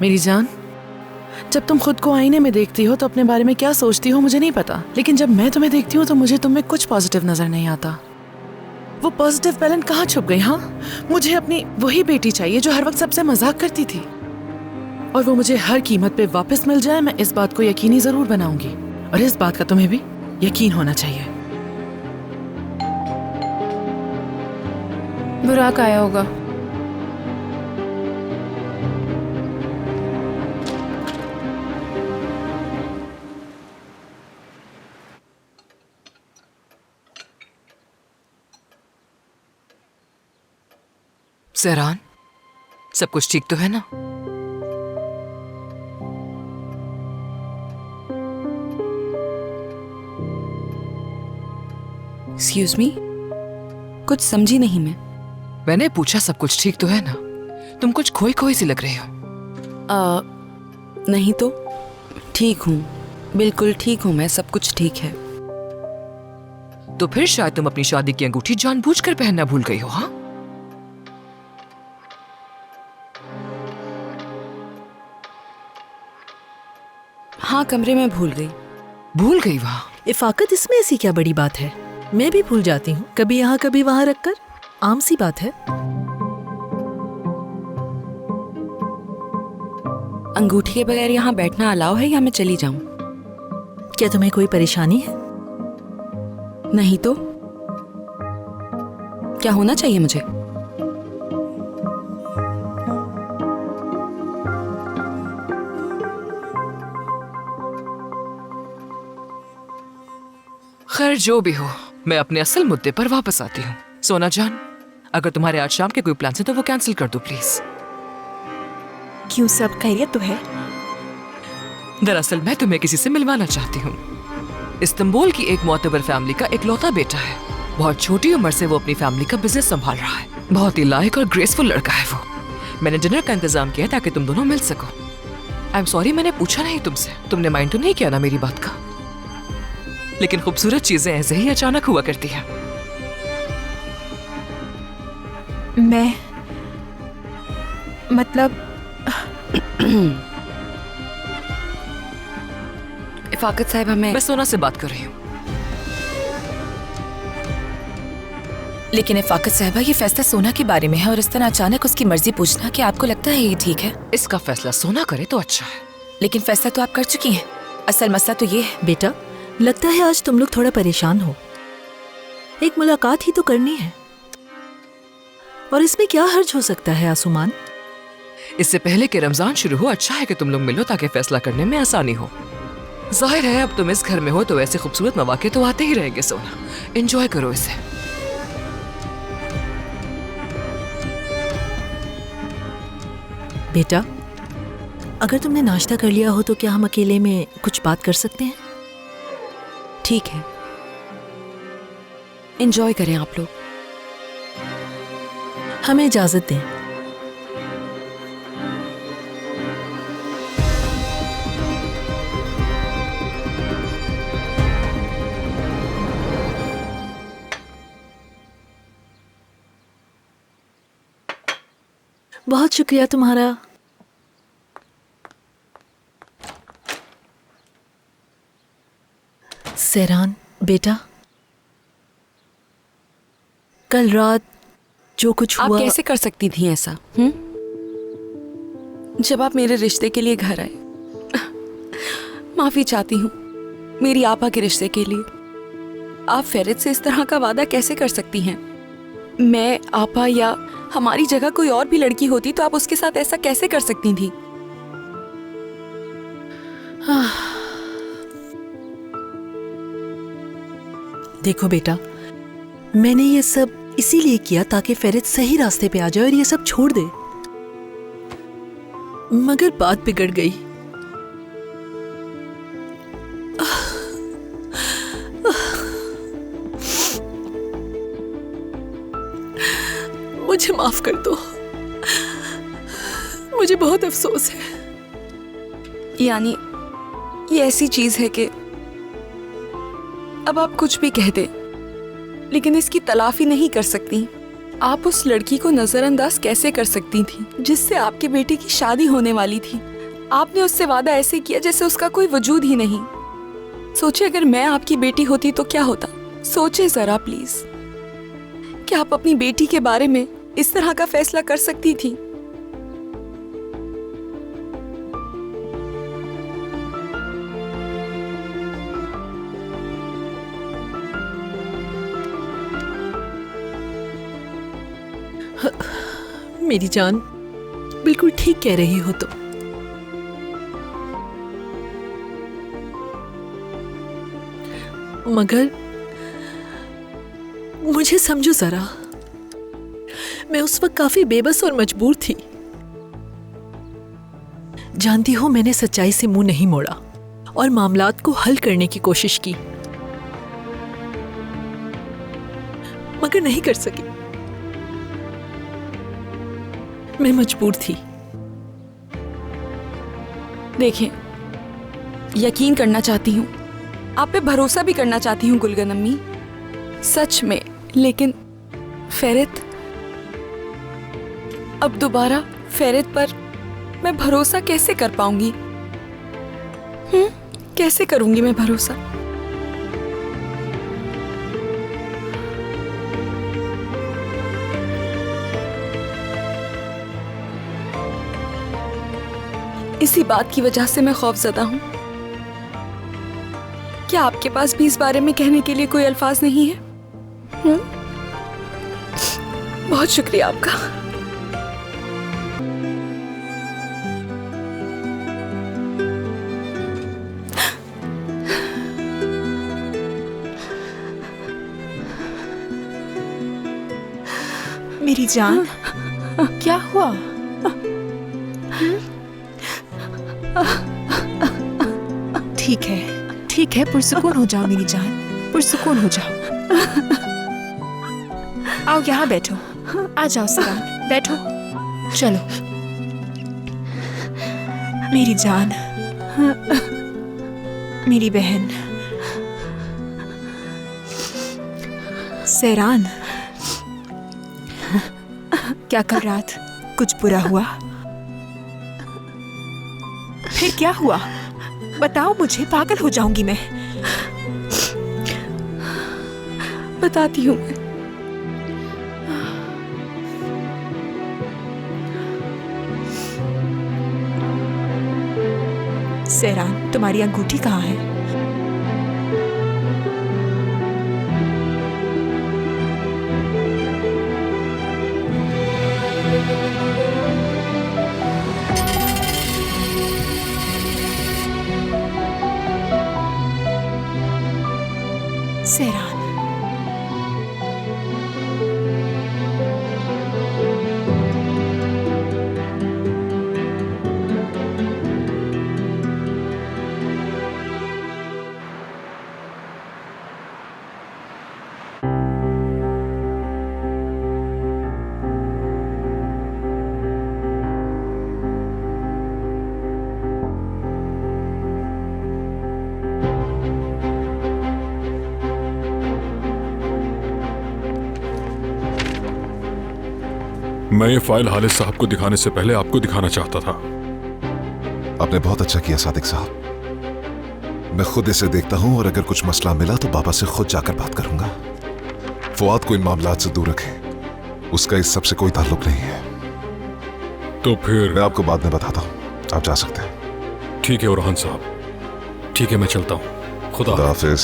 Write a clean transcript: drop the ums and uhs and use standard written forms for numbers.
मेरी जान, जब तुम खुद को आईने में देखती हो तो अपने बारे में क्या सोचती हो मुझे नहीं पता, लेकिन जब मैं तुम्हें देखती हूँ तो मुझे तुम में कुछ पॉजिटिव नजर नहीं आता। वो पॉजिटिव पैलेंट कहाँ छुप गई? हाँ, मुझे अपनी वही बेटी चाहिए जो हर वक्त सबसे मजाक करती थी, और वो मुझे हर कीमत पे वापस मिल जाए। मैं इस बात को यकीनी जरूर बनाऊंगी, और इस बात का तुम्हें भी यकीन होना चाहिए। बुराक आया होगा। सहरान, सब कुछ ठीक तो है ना? एक्सक्यूज मी, कुछ समझी नहीं मैं। मैंने पूछा सब कुछ ठीक तो है ना? तुम कुछ खोई खोई सी लग रही हो। नहीं तो ठीक हूँ, बिल्कुल ठीक हूँ मैं, सब कुछ ठीक है। तो फिर शायद तुम अपनी शादी की अंगूठी जानबूझकर पहनना भूल गई हो। हाँ, हाँ, कमरे में भूल गई। भूल गई वहां? इफाकत, इसमें ऐसी क्या बड़ी बात है? मैं भी भूल जाती हूँ, कभी यहाँ कभी वहाँ रखकर, आम सी बात है। अंगूठी के बगैर यहाँ बैठना अलाउ है या मैं चली जाऊं? क्या तुम्हें कोई परेशानी है? नहीं तो क्या होना चाहिए मुझे? खैर जो भी हो, मैं अपने असल मुद्दे पर वापस आती हूँ। सोना जान, अगर तुम्हारे आज शाम के कोई प्लान है तो वो कैंसिल कर दो प्लीज। क्यों, सब खैरियत तो है? दरअसल मैं तुम्हें किसी से मिलवाना चाहती हूँ। इस्तांबुल की एक मोतबर फैमिली का इकलौता बेटा है। बहुत छोटी उम्र से वो अपनी फैमिली का बिजनेस संभाल रहा है। बहुत ही लायक और ग्रेसफुल लड़का है वो। मैंने डिनर का इंतजाम किया ताकि तुम दोनों मिल सको। आई एम सॉरी, मैंने पूछा नहीं तुमसे। तुमने माइंड तो नहीं किया ना मेरी बात का? लेकिन खूबसूरत चीजें ऐसे ही अचानक हुआ करती हैं। मैं मतलब इफाकत साहिबा, मैं सोना से बात कर रही हूँ। लेकिन इफाकत साहिबा, ये फैसला सोना के बारे में है और इस तरह अचानक उसकी मर्जी पूछना कि आपको लगता है ये ठीक है? इसका फैसला सोना करे तो अच्छा है। लेकिन फैसला तो आप कर चुकी हैं। असल मसला तो ये है। बेटा, लगता है आज तुम लोग थोड़ा परेशान हो। एक मुलाकात ही तो करनी है, और इसमें क्या हर्ज हो सकता है आसुमान? इससे पहले कि रमजान शुरू हो, अच्छा है कि तुम लोग मिलो ताकि फैसला करने में आसानी हो। जाहिर है अब तुम इस घर में हो तो ऐसे खूबसूरत मौके तो आते ही रहेंगे। सोना, एंजॉय करो इसे। बेटा, अगर तुमने नाश्ता कर लिया हो तो क्या हम अकेले में कुछ बात कर सकते हैं? ठीक है, एंजॉय करें आप लोग। हमें इजाजत दें। बहुत शुक्रिया तुम्हारा। सहरान बेटा, कल रात जो कुछ आप हुआ। कैसे कर सकती थी ऐसा? जब आप मेरे रिश्ते के लिए घर आए। माफी चाहती हूँ मेरी आपा के रिश्ते के लिए। आप फेरित से इस तरह का वादा कैसे कर सकती हैं? मैं, आपा या हमारी जगह कोई और भी लड़की होती तो आप उसके साथ ऐसा कैसे कर सकती थी? देखो बेटा, मैंने ये सब इसीलिए किया ताकि फेरित सही रास्ते पे आ जाए और ये सब छोड़ दे, मगर बात बिगड़ गई। मुझे माफ कर दो, मुझे बहुत अफसोस है। यानी ये ऐसी चीज है कि अब आप कुछ भी कह दे लेकिन इसकी तलाफी नहीं कर सकती। आप उस लड़की को नजरअंदाज कैसे कर सकती थी जिससे आपके बेटे की शादी होने वाली थी? आपने उससे वादा ऐसे किया जैसे उसका कोई वजूद ही नहीं। सोचिए अगर मैं आपकी बेटी होती तो क्या होता। सोचिए जरा प्लीज। क्या आप अपनी बेटी के बारे में इस तरह का फैसला कर सकती थी? मेरी जान, बिल्कुल ठीक कह रही हो तुम। मगर मुझे समझो जरा, मैं उस वक्त काफी बेबस और मजबूर थी। जानती हो, मैंने सच्चाई से मुंह नहीं मोड़ा और मामलात को हल करने की कोशिश की, मगर नहीं कर सकी। मैं मजबूर थी। देखें, यकीन करना चाहती हूँ, आप पे भरोसा भी करना चाहती हूँ गुलगन अम्मी, सच में। लेकिन फेरित, अब दोबारा फेरित पर मैं भरोसा कैसे कर पाऊंगी? कैसे करूंगी मैं भरोसा? इसी बात की वजह से मैं खौफजदा हूं। क्या आपके पास भी इस बारे में कहने के लिए कोई अल्फाज नहीं है? बहुत शुक्रिया आपका। मेरी जान, क्या हुआ? ठीक है, पुरसुकून हो जाओ मेरी जान, पुरसुकून हो जाओ। आओ यहाँ बैठो, आ जाओ सरान, बैठो। चलो मेरी जान, मेरी बहन सहरान, क्या कल रात कुछ बुरा हुआ? फिर क्या हुआ? बताओ मुझे, पागल हो जाऊंगी मैं। बताती हूँ मैं। सहरान, तुम्हारी अंगूठी कहाँ है? सहरान, मैं ये फाइल हालिद साहब को दिखाने से पहले आपको दिखाना चाहता था। आपने बहुत अच्छा किया सादिक साहब। मैं खुद इसे देखता हूं और अगर कुछ मसला मिला तो बाबा से खुद जाकर बात करूंगा। फुआद को इन मामलात से दूर रखें, उसका इस सब से कोई ताल्लुक नहीं है। तो फिर मैं आपको बाद में बताता हूं, आप जा सकते हैं। ठीक है उरहान साहब, ठीक है, मैं चलता हूं। खुदा हाफिज।